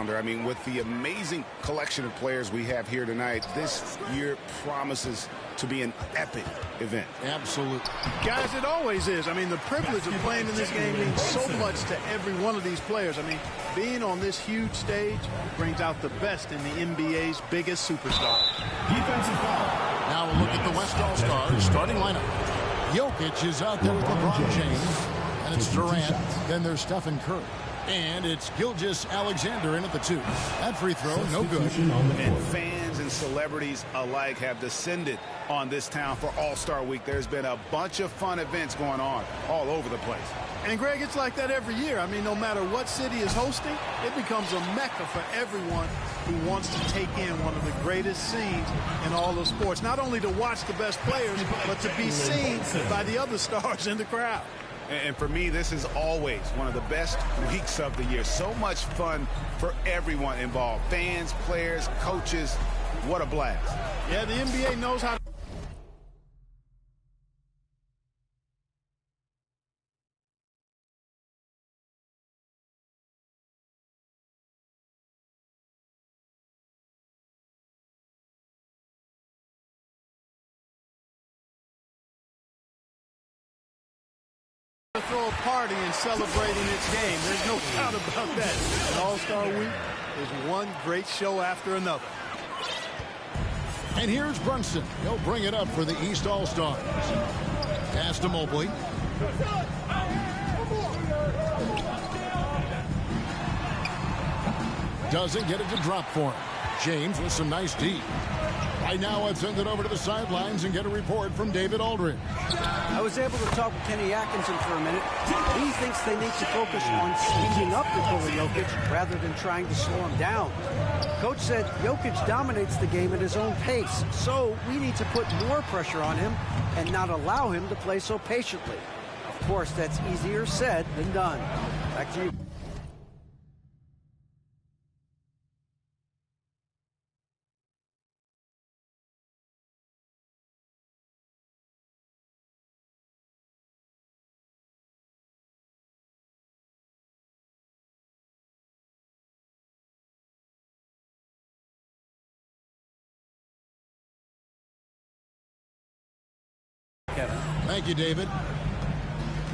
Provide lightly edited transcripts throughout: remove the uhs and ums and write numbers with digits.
calendar. I mean, with the amazing collection of players we have here tonight, this year promises to be an epic event. Absolutely. Guys, it always is. I mean, the privilege of playing in this game means so much to every one of these players. I mean, being on this huge stage brings out the best in the NBA's biggest superstar. Defensive foul. Now a look at the West All-Stars starting lineup. Jokic is out there with LeBron James. And it's Durant. Then there's Stephen Curry. And it's Gilgeous-Alexander in at the 2. That free throw, no good. And fans and celebrities alike have descended on this town for All-Star Week. There's been a bunch of fun events going on all over the place. And, Greg, it's like that every year. I mean, no matter what city is hosting, it becomes a mecca for everyone who wants to take in one of the greatest scenes in all of sports. Not only to watch the best players, but to be seen by the other stars in the crowd. And for me, this is always one of the best weeks of the year. So much fun for everyone involved. Fans, players, coaches. What a blast. Yeah, the NBA knows how to... throw a party and celebrating its game. There's no doubt about that. And All-Star Week is one great show after another. And here's Brunson. He'll bring it up for the East All-Stars. Pass to Mobley. Doesn't get it to drop for him. James with some nice D. Right now, I've sent it over to the sidelines and get a report from David Aldridge. I was able to talk with Kenny Atkinson for a minute. He thinks they need to focus on speeding up Nikola Jokic rather than trying to slow him down. Coach said Jokic dominates the game at his own pace, so we need to put more pressure on him and not allow him to play so patiently. Of course, that's easier said than done. Back to you. Thank you, David.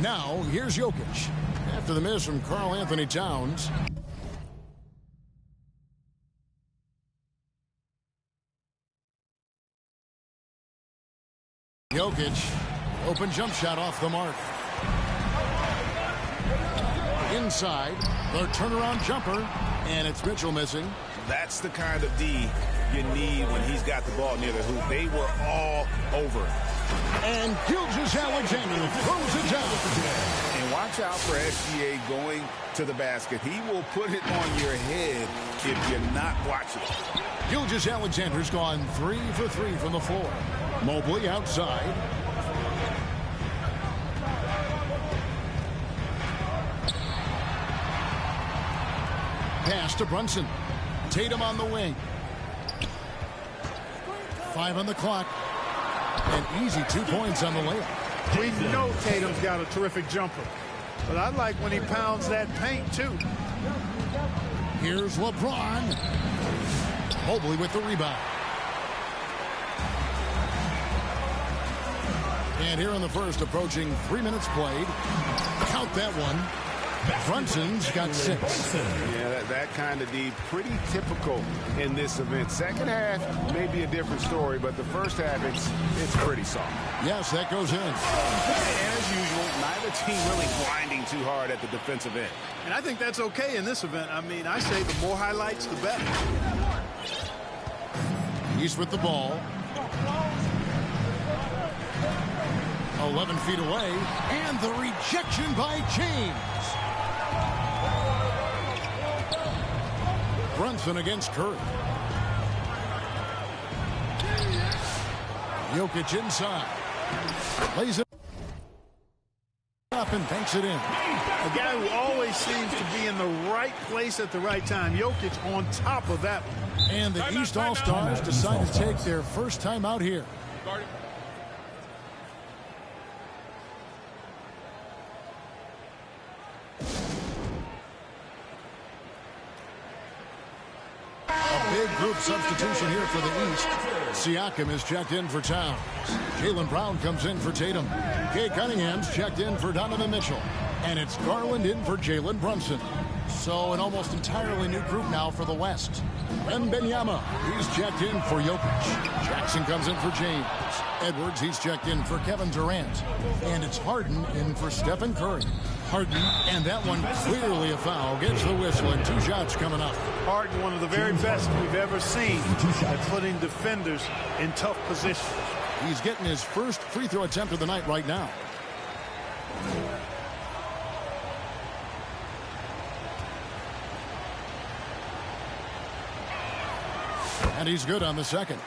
Now, here's Jokic. After the miss from Karl Anthony Towns. Jokic, open jump shot off the mark. Inside, the turnaround jumper, and it's Mitchell missing. That's the kind of D you need when he's got the ball near the hoop. They were all over it. And Gilgeous-Alexander throws it down. And watch out for SGA going to the basket. He will put it on your head if you're not watching. Gilgeous-Alexander's gone 3 for 3 from the floor. Mobley outside. Pass to Brunson. Tatum on the wing. 5 on the clock. And easy 2 points on the layup. We know Tatum's got a terrific jumper, but I like when he pounds that paint too. Here's LeBron. Mobley with the rebound. And here in the first, approaching 3 minutes played. Count that one. Brunson's got 6. Yeah, that kind of D, pretty typical in this event. Second half may be a different story, but the first half, it's pretty soft. Yes, that goes in. As usual, neither team really grinding too hard at the defensive end. And I think that's okay in this event. I mean, I say the more highlights, the better. He's with the ball. 11 feet away, and the rejection by James. Brunson against Curry. Jokic inside. Lays it up and banks it in. A guy who always seems to be in the right place at the right time. Jokic on top of that one. And the East All-Stars decide to take their first time out here. Big group substitution here for the East. Siakam is checked in for Towns. Jaylen Brown comes in for Tatum. Kay Cunningham's checked in for Donovan Mitchell. And it's Garland in for Jalen Brunson. So an almost entirely new group now for the West. Wembanyama, he's checked in for Jokic. Jackson comes in for James. Edwards, he's checked in for Kevin Durant. And it's Harden in for Stephen Curry. Harden, and that one clearly a foul, gets the whistle, and 2 shots coming up. Harden, one of the very best we've ever seen at putting defenders in tough positions. He's getting his first free throw attempt of the night right now. And he's good on the second.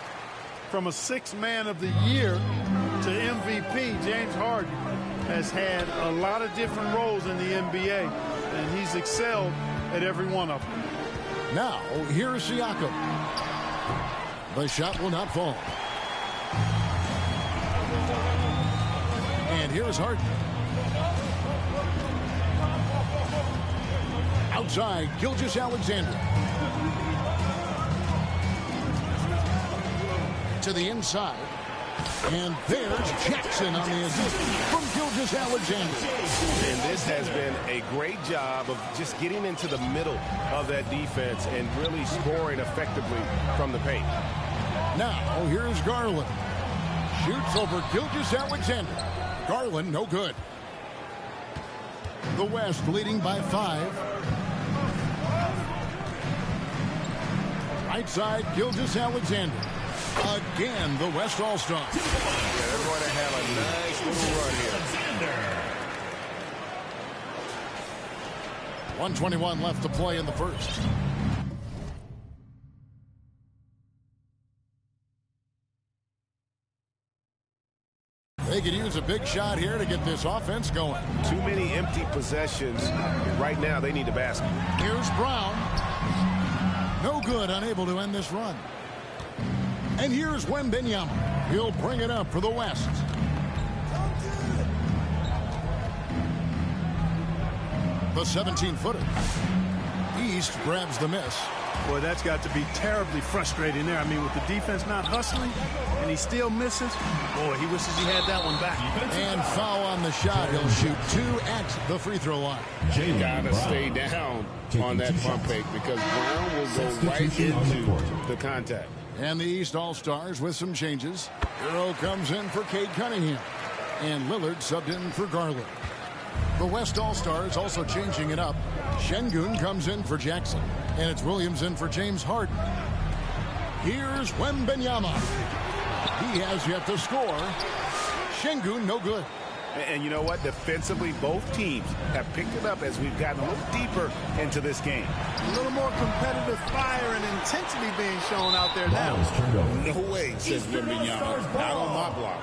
From a 6th man of the year to MVP, James Harden has had a lot of different roles in the NBA, and he's excelled at every one of them. Now, here's Siakam. The shot will not fall. And here's Harden. Outside, Gilgeous-Alexander. To the inside. And there's Jackson on the assist from Gilgeous-Alexander. And this has been a great job of just getting into the middle of that defense and really scoring effectively from the paint. Now, here's Garland. Shoots over Gilgeous-Alexander. Garland, no good. The West leading by 5. Right side, Gilgeous-Alexander. Again, the West All-Star. Yeah, they're going to have a nice little run here. 1:21 left to play in the first. They could use a big shot here to get this offense going. Too many empty possessions. Right now, they need the basket. Here's Brown. No good, unable to end this run. And here's Wembanyama. He'll bring it up for the West. The 17-footer. East grabs the miss. Boy, that's got to be terribly frustrating there. I mean, with the defense not hustling and he still misses, boy, he wishes he had that one back. And foul on the shot. He'll shoot 2 at the free throw line. You got to stay down on that pump fake because Brown will go right into the contact. And the East All-Stars with some changes. Hero comes in for Cade Cunningham. And Lillard subbed in for Garland. The West All-Stars also changing it up. Şengün comes in for Jackson. And it's Williams in for James Harden. Here's Wembanyama. He has yet to score. Şengün, no good. And you know what? Defensively, both teams have picked it up as we've gotten a little deeper into this game. A little more competitive fire and intensity being shown out there now. No way, says Wembanyama. Not on my block.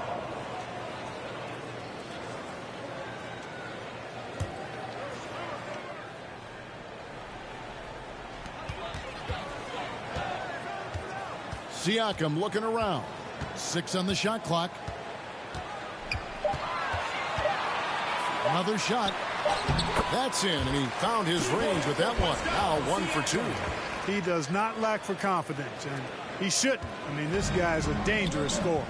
Siakam looking around. 6 on the shot clock. Another shot. That's in, and he found his range with that one. Now 1 for 2. He does not lack for confidence, and he shouldn't. I mean, this guy's a dangerous scorer.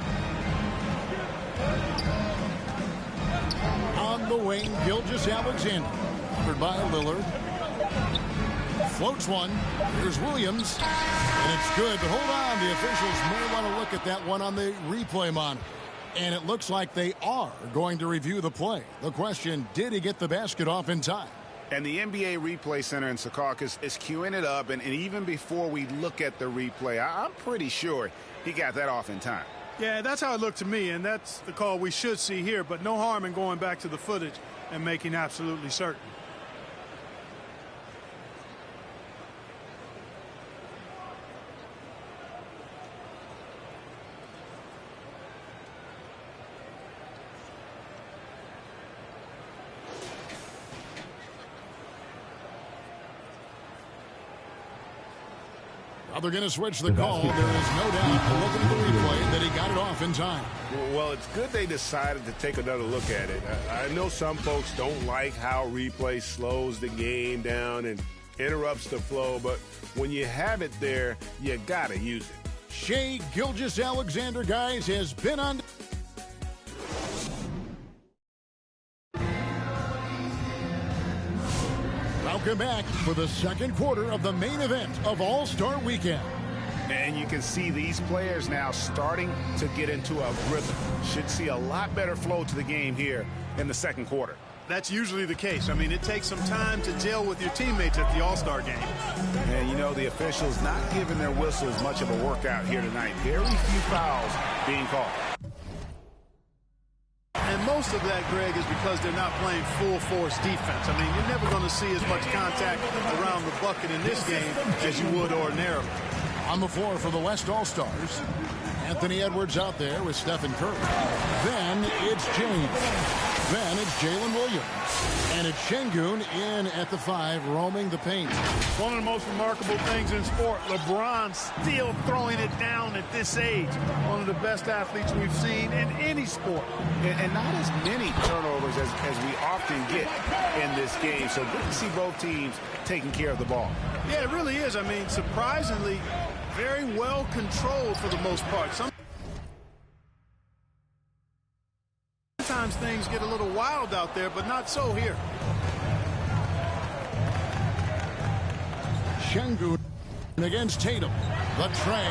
On the wing, Gilgeous-Alexander. Covered by Lillard. Floats one. Here's Williams. And it's good, but hold on. The officials may want to look at that one on the replay monitor. And it looks like they are going to review the play. The question, did he get the basket off in time? And the NBA Replay Center in Secaucus is queuing it up. And even before we look at the replay, I'm pretty sure he got that off in time. Yeah, that's how it looked to me, and that's the call we should see here. But no harm in going back to the footage and making absolutely certain. Well, they're going to switch the call. There is no doubt, looking at the replay, that he got it off in time. Well, it's good they decided to take another look at it. I know some folks don't like how replay slows the game down and interrupts the flow, but when you have it there, you got to use it. Shai Gilgeous-Alexander, guys, has been on. Welcome back for the second quarter of the main event of All-Star Weekend. And you can see these players now starting to get into a rhythm. Should see a lot better flow to the game here in the second quarter. That's usually the case. I mean, it takes some time to gel with your teammates at the All-Star game. And, you know, the officials not giving their whistles much of a workout here tonight. Very few fouls being called. And most of that, Greg, is because they're not playing full-force defense. I mean, you're never going to see as much contact around the bucket in this game as you would ordinarily. On the floor for the West All-Stars, Anthony Edwards out there with Stephen Curry. Then it's James. Then it's Jalen Williams. And it's Şengün in at the 5, roaming the paint. One of the most remarkable things in sport, LeBron still throwing it down at this age. One of the best athletes we've seen in any sport. And not as many turnovers as we often get in this game. So good to see both teams taking care of the ball. Yeah, it really is. I mean, surprisingly, very well controlled for the most part. Sometimes things get a little wild out there, but not so here. Şengün against Tatum. The tray.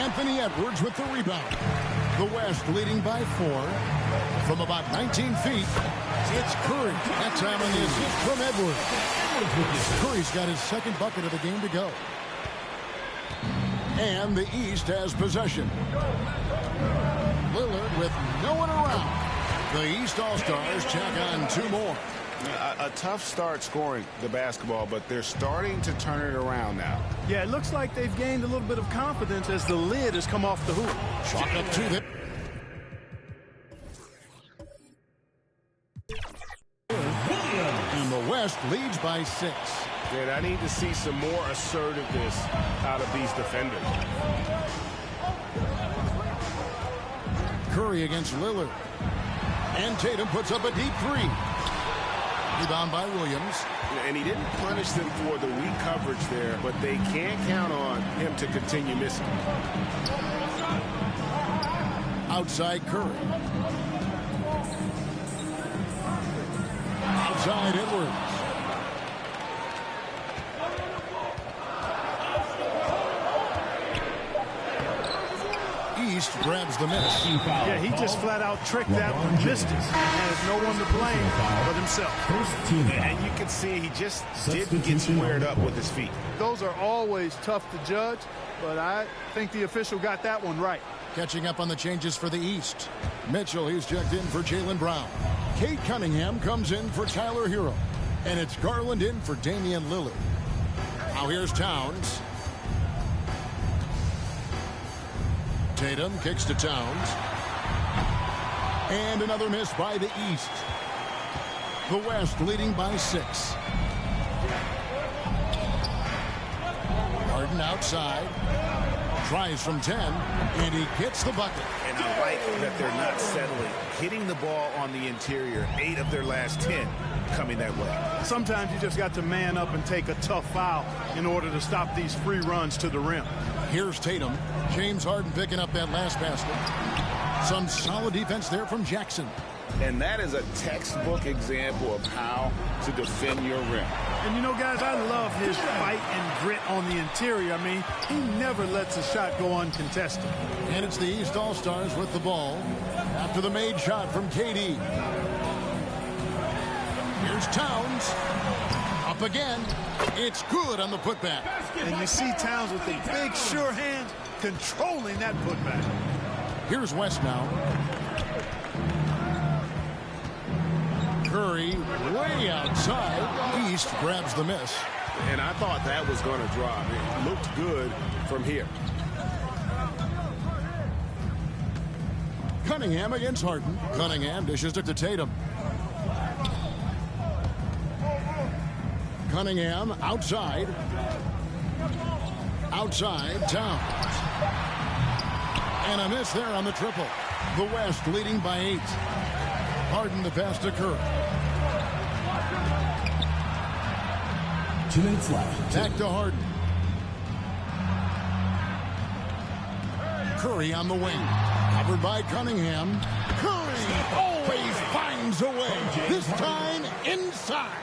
Anthony Edwards with the rebound. The West leading by 4. From about 19 feet, it's Curry. That time on the assist from Edwards. Curry's got his second bucket of the game to go. And the East has possession. Lillard with no one around. The East All-Stars check on 2 more. A tough start scoring the basketball, but they're starting to turn it around now. Yeah, it looks like they've gained a little bit of confidence as the lid has come off the hoop. Chalk up to them. And the West leads by 6. And I need to see some more assertiveness out of these defenders. Curry against Lillard. And Tatum puts up a deep 3. Rebound by Williams. And he didn't punish them for the weak coverage there, but they can't count on him to continue missing. Outside Curry. Outside Edwards. East grabs the miss. Yeah, he just flat out tricked that one, missed it, and has no one to blame but himself. And you can see he just didn't get squared up with his feet. Those are always tough to judge, but I think the official got that one right. Catching up on the changes for the East. Mitchell, he's checked in for Jaylen Brown. Kate Cunningham comes in for Tyler Hero. And it's Garland in for Damian Lillard. Now here's Towns. Tatum kicks to Towns. And another miss by the East. The West leading by 6. Harden outside. Tries from 10. And he gets the bucket. And I like that they're not settling. Hitting the ball on the interior. 8 of their last 10 coming that way. Sometimes you just got to man up and take a tough foul in order to stop these free runs to the rim. Here's Tatum. James Harden picking up that last basket. Some solid defense there from Jackson. And that is a textbook example of how to defend your rim. And, you know, guys, I love his fight and grit on the interior. I mean, he never lets a shot go uncontested. And it's the East All-Stars with the ball after the made shot from KD. Here's Towns. Up again. It's good on the putback. And you see Towns with the big, sure hands controlling that putback. Here's West now. Curry way outside. East grabs the miss. And I thought that was going to drop. It looked good from here. Cunningham against Harden. Cunningham dishes it to Tatum. Cunningham outside. Outside Towns. And a miss there on the triple. The West leading by 8. Harden the pass to Curry. 2 minutes left. Back to Harden. Curry on the wing. Covered by Cunningham. Curry always finds a way. This time inside.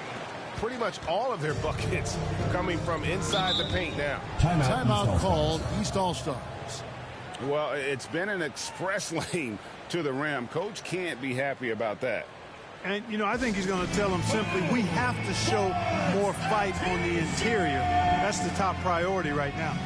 Pretty much all of their buckets coming from inside the paint now. Timeout called East All-Stars. Well, it's been an express lane to the rim. Coach can't be happy about that. And, you know, I think he's going to tell them simply, we have to show more fight on the interior. That's the top priority right now.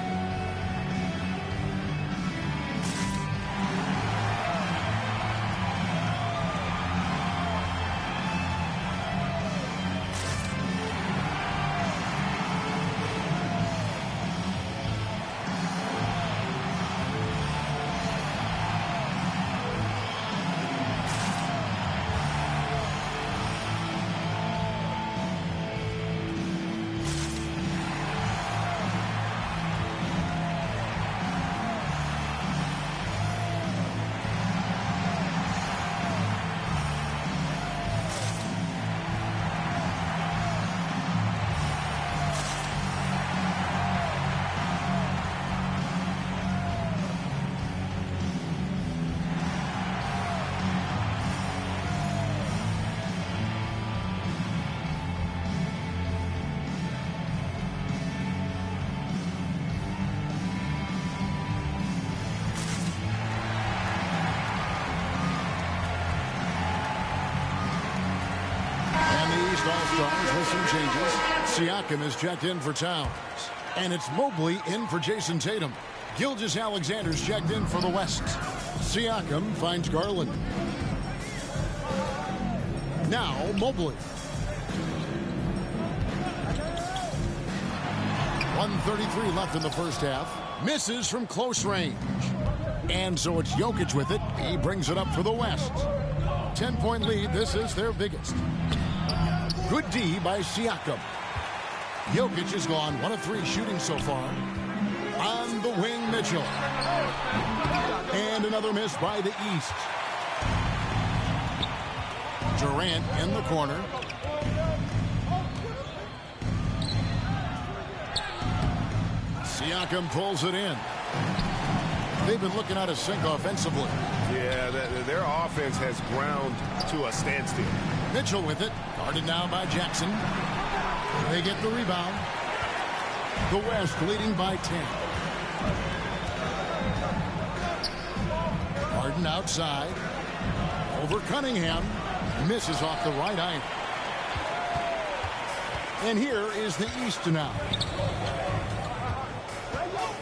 All-Stars with some changes. Siakam is checked in for Towns. And it's Mobley in for Jason Tatum. Gilgeous-Alexander's checked in for the West. Siakam finds Garland. Now Mobley. 1:33 left in the first half. Misses from close range. And so it's Jokic with it. He brings it up for the West. 10-point lead. This is their biggest. Good D by Siakam. Jokic has gone 1 of 3 shooting so far. On the wing, Mitchell. And another miss by the East. Durant in the corner. Siakam pulls it in. They've been looking out of sync offensively. Yeah, their offense has ground to a standstill. Mitchell with it. Guarded now by Jackson. They get the rebound. The West leading by 10. Harden outside. Over Cunningham. Misses off the right iron. And here is the East now.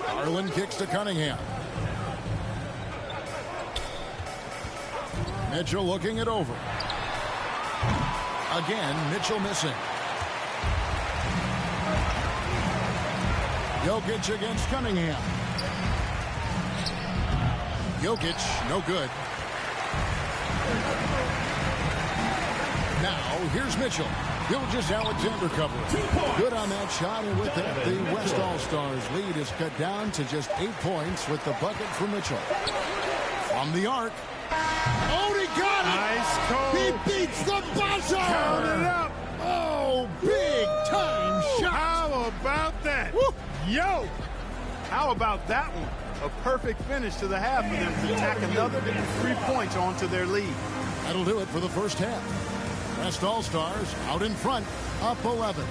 Garland kicks to Cunningham. Mitchell looking it over. Again, Mitchell missing. Jokic against Cunningham. Jokic, no good. Now, here's Mitchell. Gilgeous-Alexander covering. Good on that shot, and with that, the West All-Stars lead is cut down to just 8 points with the bucket for Mitchell. From the arc. Oh, he got it! Nice call. He beats the buzzer! Count it up! Oh, big time shot! How about that? Woo. Yo! How about that one? A perfect finish to the half for them to tack another 3 points onto their lead. That'll do it for the first half. West All-Stars out in front, up 11.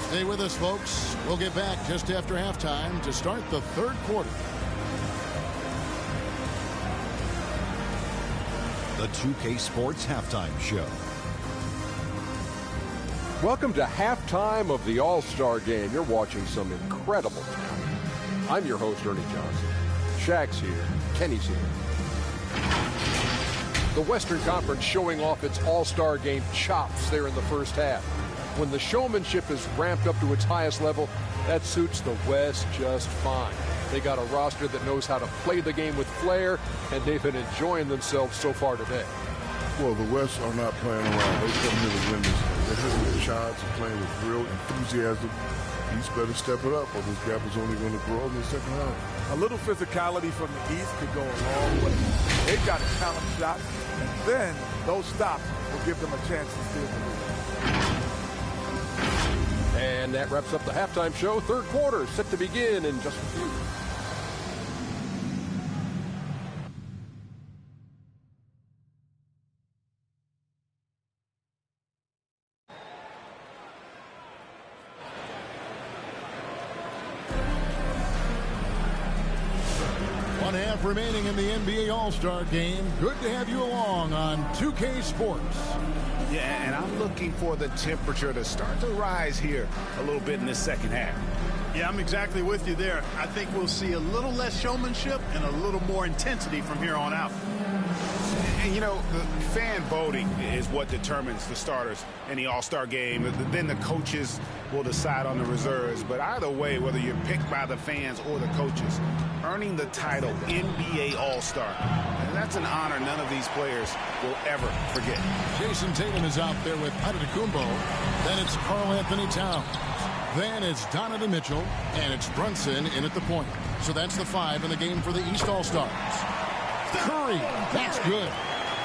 Stay with us, folks. We'll get back just after halftime to start the third quarter. The 2K Sports Halftime Show. Welcome to halftime of the All-Star Game. You're watching some incredible talent. I'm your host, Ernie Johnson. Shaq's here. Kenny's here. The Western Conference showing off its All-Star Game chops there in the first half. When the showmanship is ramped up to its highest level, that suits the West just fine. They got a roster that knows how to play the game with flair, and they've been enjoying themselves so far today. Well, the West are not playing around. They come here to win this. They're hitting with shots and playing with real enthusiasm. East better step it up, or this gap is only going to grow in the second half. A little physicality from the East could go a long way. They've got a talent shot, and then those stops will give them a chance to steal the lead. And that wraps up the halftime show. Third quarter set to begin in just a few. Remaining in the NBA All-Star game. Good to have you along on 2K Sports. Yeah, and I'm looking for the temperature to start to rise here a little bit in the second half. Yeah, I'm exactly with you there. I think we'll see a little less showmanship and a little more intensity from here on out. And, you know, the fan voting is what determines the starters in the All-Star game. Then the coaches will decide on the reserves. But either way, whether you're picked by the fans or the coaches, earning the title NBA All-Star, that's an honor none of these players will ever forget. Jason Tatum is out there with Antetokounmpo. Then it's Karl Anthony Towns. Then it's Donovan Mitchell, and it's Brunson in at the point. So that's the 5 in the game for the East All-Stars. Curry, that's good.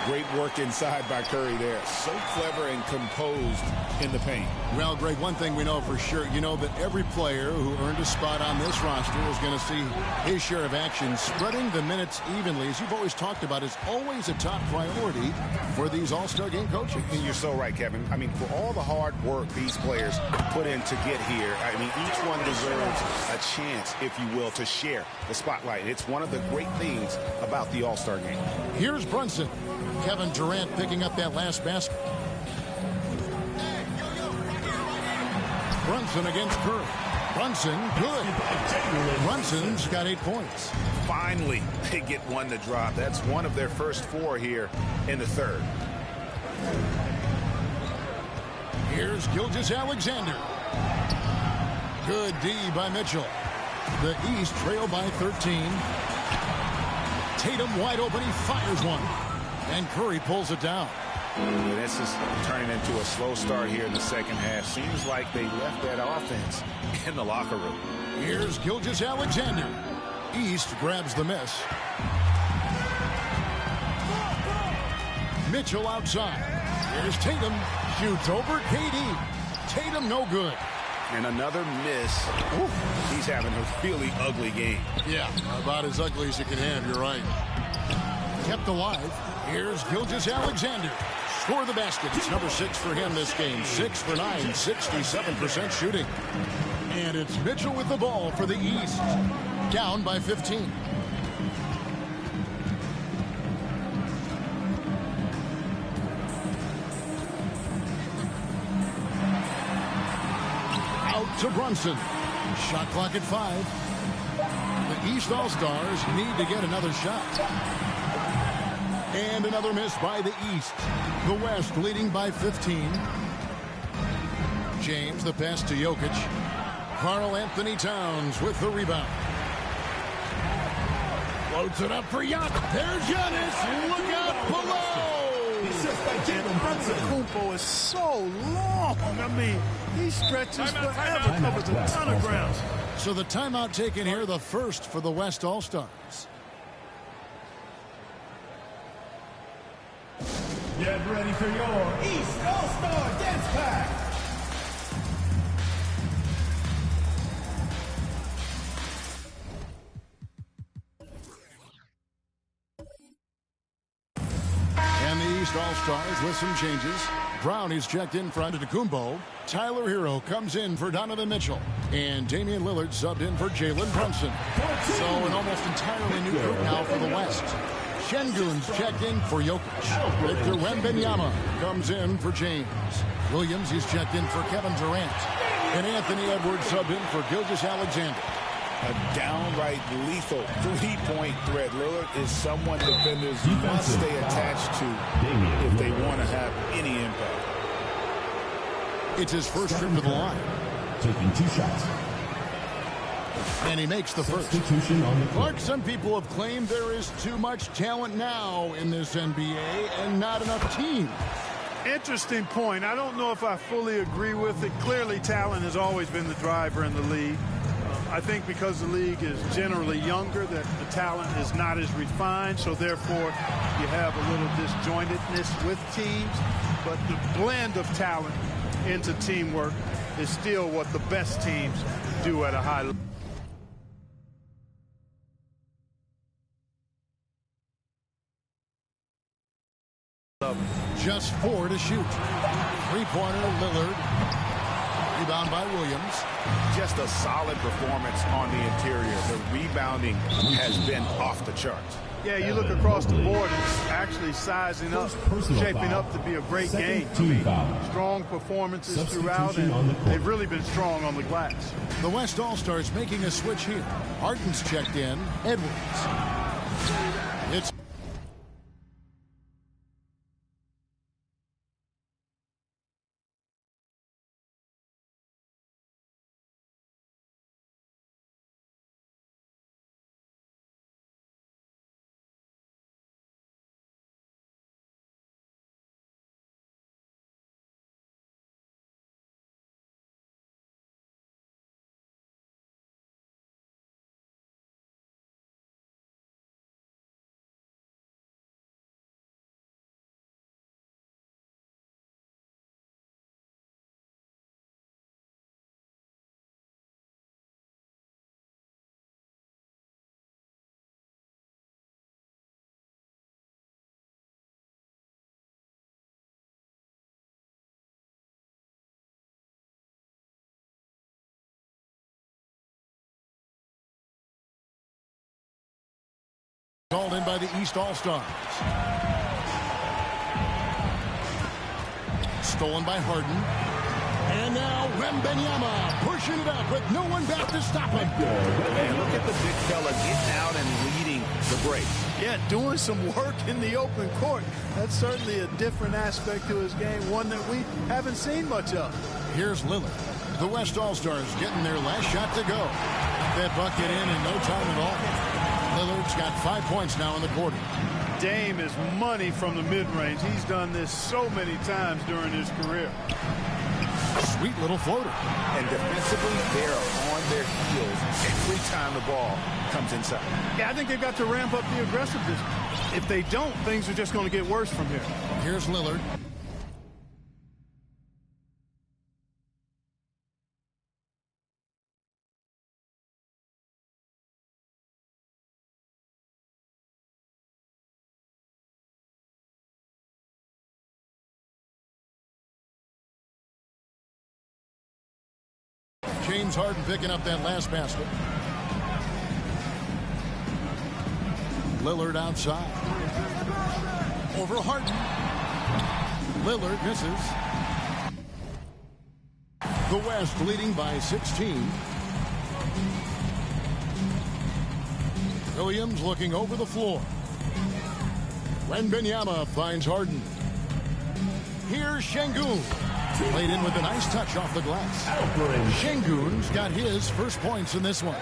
Great work inside by Curry there. So clever and composed in the paint. Well, Greg, one thing we know for sure, you know that every player who earned a spot on this roster is going to see his share of action. Spreading the minutes evenly, as you've always talked about, is always a top priority for these All-Star game coaches. And you're so right, Kevin. I mean, for all the hard work these players put in to get here, I mean, each one deserves a chance, if you will, to share the spotlight. It's one of the great things about the All-Star game. Here's Brunson. Kevin Durant picking up that last basket. Brunson against Curry. Brunson, good. Brunson's got 8 points. Finally, they get one to drop. That's one of their first 4 here in the third. Here's Gilgeous-Alexander. Good D by Mitchell. The East trail by 13. Tatum wide open. He fires one. And Curry pulls it down. This is turning into a slow start here in the second half. Seems like they left that offense in the locker room. Here's Gilgeous-Alexander. East grabs the miss. Mitchell outside. Here's Tatum. Shoots over KD. Tatum no good. And another miss. Ooh, he's having a really ugly game. Yeah, about as ugly as you can have, you're right. Kept alive. Here's Gilgeous-Alexander. Score the basket. It's number 6 for him this game. 6 for 9, 67% shooting. And it's Mitchell with the ball for the East. Down by 15. Out to Brunson. Shot clock at 5. The East All-Stars need to get another shot. And another miss by the East. The West leading by 15. James, the pass to Jokic. Karl Anthony Towns with the rebound. Floats it up for Giannis. There's Giannis. Look out below. Antetokounmpo is so long. I mean, he stretches forever, covers a ton of ground. So the timeout taken here, the first for the West All-Stars. Get ready for your East All-Star Dance Pack. And the East All-Stars with some changes. Brown is checked in for Antetokounmpo. Tyler Hero comes in for Donovan Mitchell. And Damian Lillard subbed in for Jalen Brunson. So an almost entirely new group now for the West. Şengün's checked in for Jokic. Victor Wembanyama comes in for James. Williams is checked in for Kevin Durant. And Anthony Edwards subbed in for Gilgeous-Alexander. A downright lethal three-point threat. Lillard is someone defenders must stay attached to if they want to have any impact. It's his first trip to the line. Taking 2 shots. And he makes the first. Substitution on the court. Clark, some people have claimed there is too much talent now in this NBA and not enough teams. Interesting point. I don't know if I fully agree with it. Clearly, talent has always been the driver in the league. I think because the league is generally younger, that the talent is not as refined, so therefore you have a little disjointedness with teams. But the blend of talent into teamwork is still what the best teams do at a high level. Just 4 to shoot. Three-pointer, Lillard. Rebound by Williams. Just a solid performance on the interior. The rebounding has been off the charts. Yeah, you look across the board, it's actually sizing up, shaping up to be a great game. Strong performances throughout, and they've really been strong on the glass. The West All-Stars making a switch here. Harden's checked in. Edwards. It's called in by the East All-Stars. Stolen by Harden. And now Wembanyama pushing it up with no one back to stop him. And look at the big fella getting out and leading the break. Yeah, doing some work in the open court. That's certainly a different aspect to his game, one that we haven't seen much of. Here's Lillard. The West All-Stars getting their last shot to go. That bucket in no time at all. Lillard's got 5 points now in the quarter. Dame is money from the mid-range. He's done this so many times during his career. Sweet little floater. And defensively, they're on their heels every time the ball comes inside. Yeah, I think they've got to ramp up the aggressiveness. If they don't, things are just going to get worse from here. Here's Lillard. James Harden picking up that last basket. Lillard outside. Over Harden. Lillard misses. The West leading by 16. Williams looking over the floor. Wembanyama finds Harden. Here's Şengün. Played in with a nice touch off the glass. Şengün's got his first points in this one.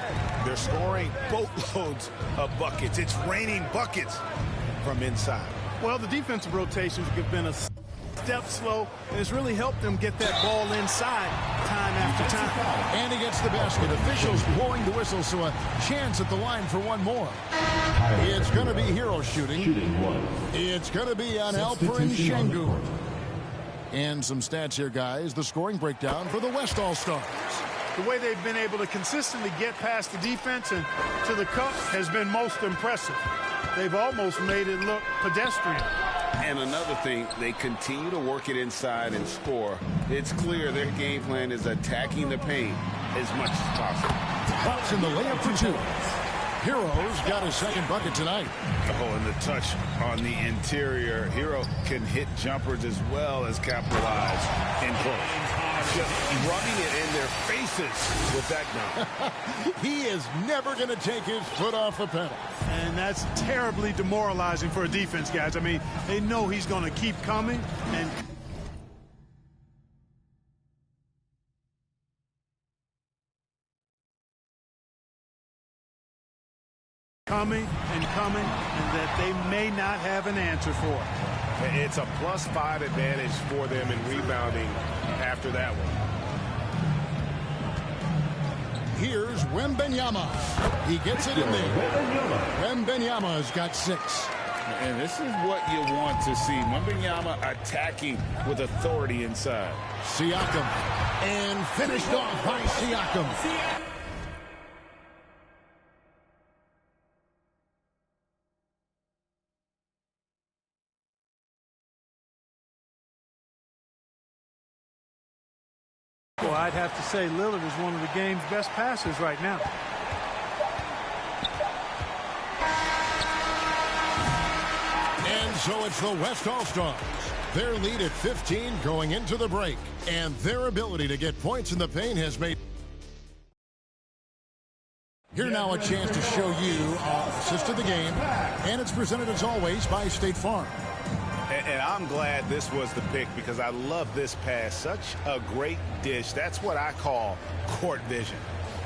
They're scoring boatloads of buckets. It's raining buckets from inside. Well, the defensive rotations have been a step slow, and it's really helped them get that ball inside time after time. And he gets the basket. Officials blowing the whistle, so a chance at the line for one more. It's going to be hero shooting. It's going to be on Alperen Şengün. And some stats here, guys. The scoring breakdown for the West All-Stars. The way they've been able to consistently get past the defense and to the cup has been most impressive. They've almost made it look pedestrian. And another thing, they continue to work it inside and score. It's clear their game plan is attacking the paint as much as possible. Pops in the layup for two. Hero's got his second bucket tonight. Oh, and the touch on the interior. Hero can hit jumpers as well as capitalize in close. Just rubbing it in their faces with that gun. He is never going to take his foot off the pedal. And that's terribly demoralizing for a defense, guys. I mean, they know he's going to keep coming and coming, and that they may not have an answer for it. It's a +5 advantage for them in rebounding after that one. Here's Wembanyama. He gets it in there. Wembanyama's got 6. And this is what you want to see. Wembanyama attacking with authority inside. Siakam. And finished off by Siakam. Well, I'd have to say Lillard is one of the game's best passers right now. And so it's the West All-Stars. Their lead at 15 going into the break. And their ability to get points in the paint has made... Here now a chance to show you assist of the game. And it's presented as always by State Farm. And I'm glad this was the pick because I love this pass. Such a great dish. That's what I call court vision.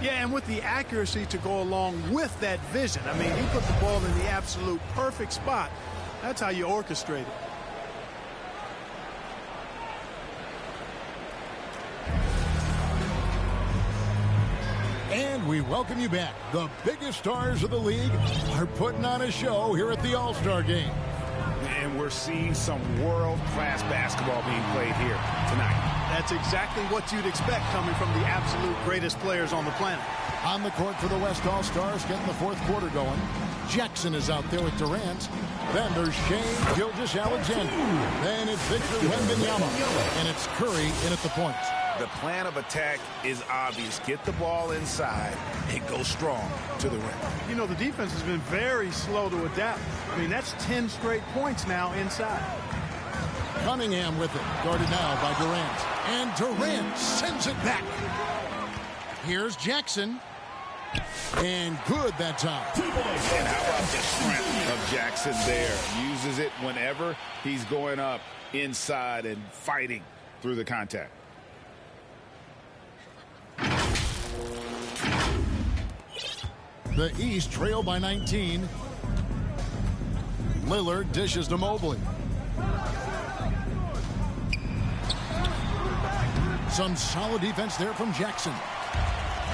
Yeah, and with the accuracy to go along with that vision. I mean, he put the ball in the absolute perfect spot. That's how you orchestrate it. And we welcome you back. The biggest stars of the league are putting on a show here at the All-Star Game. And we're seeing some world-class basketball being played here tonight. That's exactly what you'd expect coming from the absolute greatest players on the planet. On the court for the West All-Stars, getting the fourth quarter going. Jackson is out there with Durant. Then there's Shane Gilgeous-Alexander. Then it's Victor Wembanyama. And it's Curry in at the point. The plan of attack is obvious. Get the ball inside and go strong to the rim. You know, the defense has been very slow to adapt. I mean, that's 10 straight points now inside. Cunningham with it. Guarded now by Durant. And Durant sends it back. Here's Jackson. And good that time. And how about the strength of Jackson there? Uses it whenever he's going up inside and fighting through the contact. The East trail by 19. Lillard dishes to Mobley. Some solid defense there from Jackson.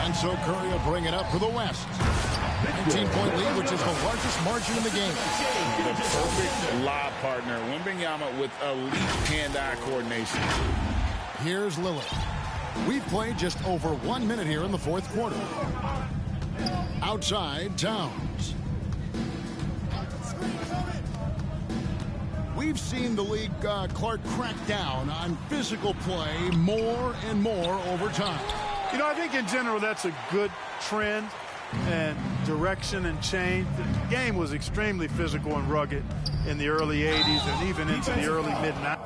And so Curry will bring it up for the West. 19-point lead, which is the largest margin in the game. The perfect lob partner. Wembanyama with elite hand-eye coordination. Here's Lillard. We've played just over 1 minute here in the fourth quarter. Outside, Towns. We've seen the league, Clark, crack down on physical play more and more over time. You know, I think in general that's a good trend and direction and change. The game was extremely physical and rugged in the early 80s and even into the early mid-90s.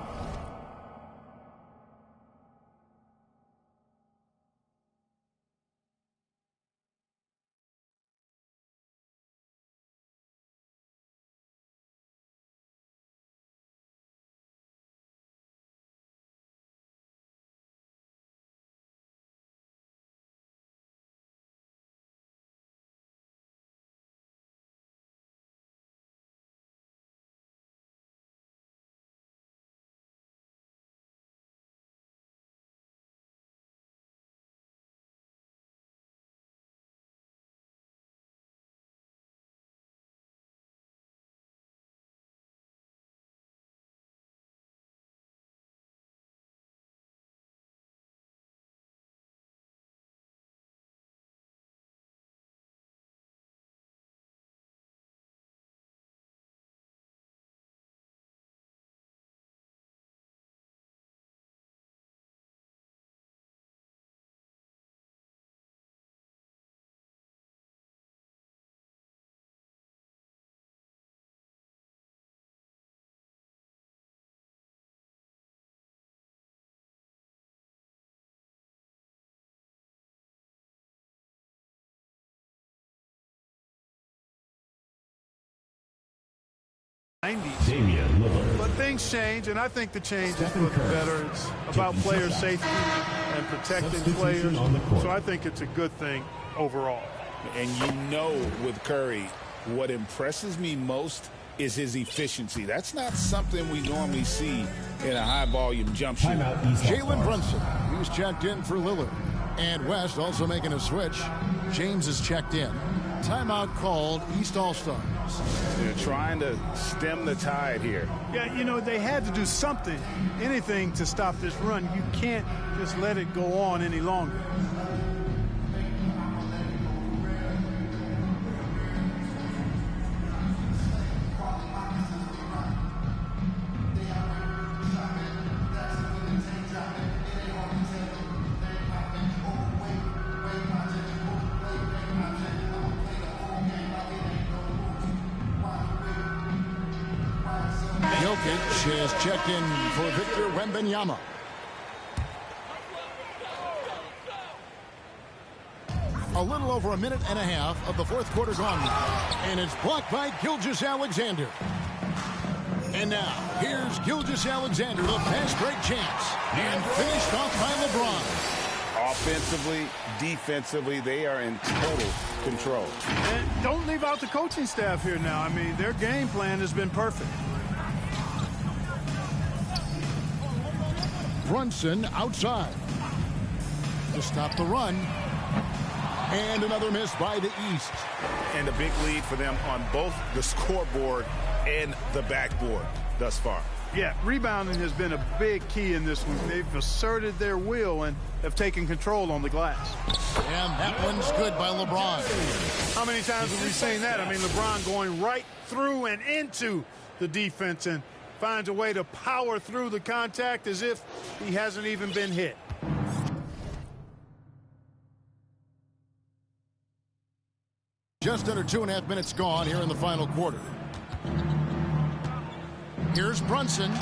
But things change, and I think the change is for the better. It's about player safety and protecting players, so I think it's a good thing overall. And you know with Curry, what impresses me most is his efficiency. That's not something we normally see in a high-volume jump shooter. Jalen Brunson, he's checked in for Lillard. And West also making a switch. James is checked in. timeout called. East All-Stars. They're trying to stem the tide here. Yeah, you know, they had to do something, anything to stop this run. You can't just let it go on any longer. Jokic has checked in for Victor Wembanyama. A little over a minute and a half of the fourth quarter gone. And it's blocked by Gilgeous-Alexander. And now, here's Gilgeous-Alexander, the fast break chance. And finished off by LeBron. Offensively, defensively, they are in total control. And don't leave out the coaching staff here now. I mean, their game plan has been perfect. Brunson outside to stop the run. And another miss by the East. And a big lead for them on both the scoreboard and the backboard thus far. Yeah, rebounding has been a big key in this one. They've asserted their will and have taken control on the glass. And that one's good by LeBron. How many times have we seen that? I mean, LeBron going right through and into the defense and finds a way to power through the contact as if he hasn't even been hit. Just under 2.5 minutes gone here in the final quarter. Here's Brunson.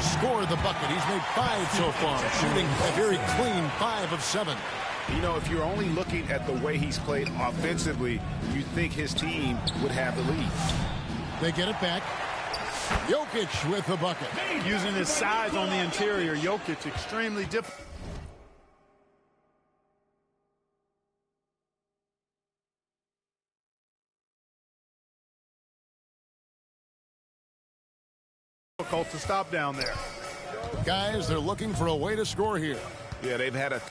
Scored the bucket. He's made 5 so far, shooting a very clean 5 of 7. You know, if you're only looking at the way he's played offensively, you'd think his team would have the lead. They get it back. Jokic with the bucket. Using his size on the interior, Jokic extremely difficult. To stop down there. Guys, they're looking for a way to score here. Yeah, they've had a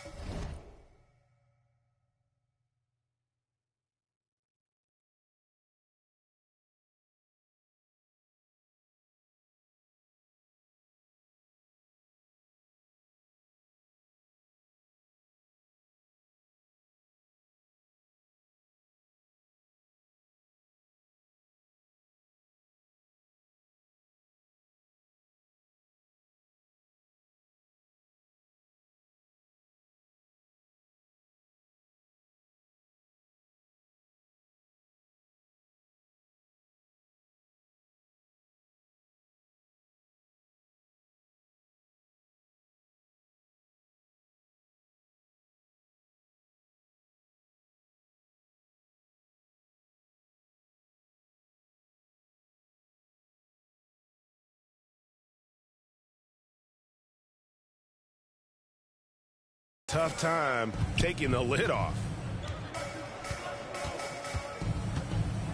tough time taking the lid off.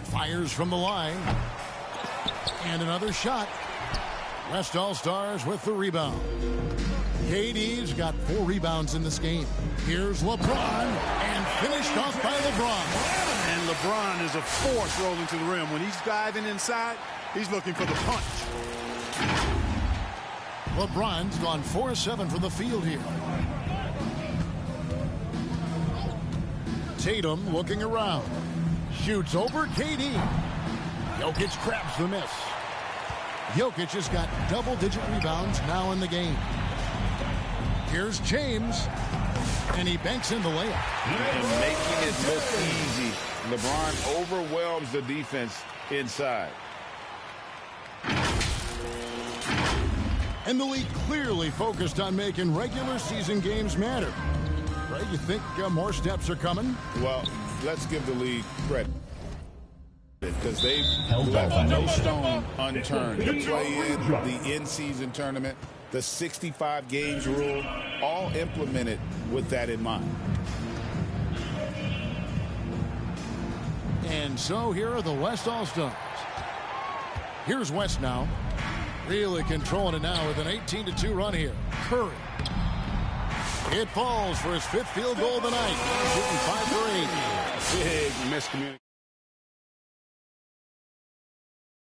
Fires from the line. And another shot. West All-Stars with the rebound. KD's got 4 rebounds in this game. Here's LeBron, and finished off by LeBron. And LeBron is a force rolling to the rim. When he's diving inside, he's looking for the punch. LeBron's gone 4-7 from the field here. Tatum looking around. Shoots over KD. Jokic grabs the miss. Jokic has got double-digit rebounds now in the game. Here's James. And he banks in the layup. And making it look easy. LeBron overwhelms the defense inside. And the league clearly focused on making regular season games matter. Right? You think more steps are coming? Well, let's give the league credit. Because they've left no stone unturned to play in the in-season tournament, the 65 games rule, all implemented with that in mind. And so here are the West All-Stars. Here's West now. Really controlling it now with an 18-2 run here. Curry. It falls for his 5th field goal of the night. Shooting 5 for 8. Big miscommunication.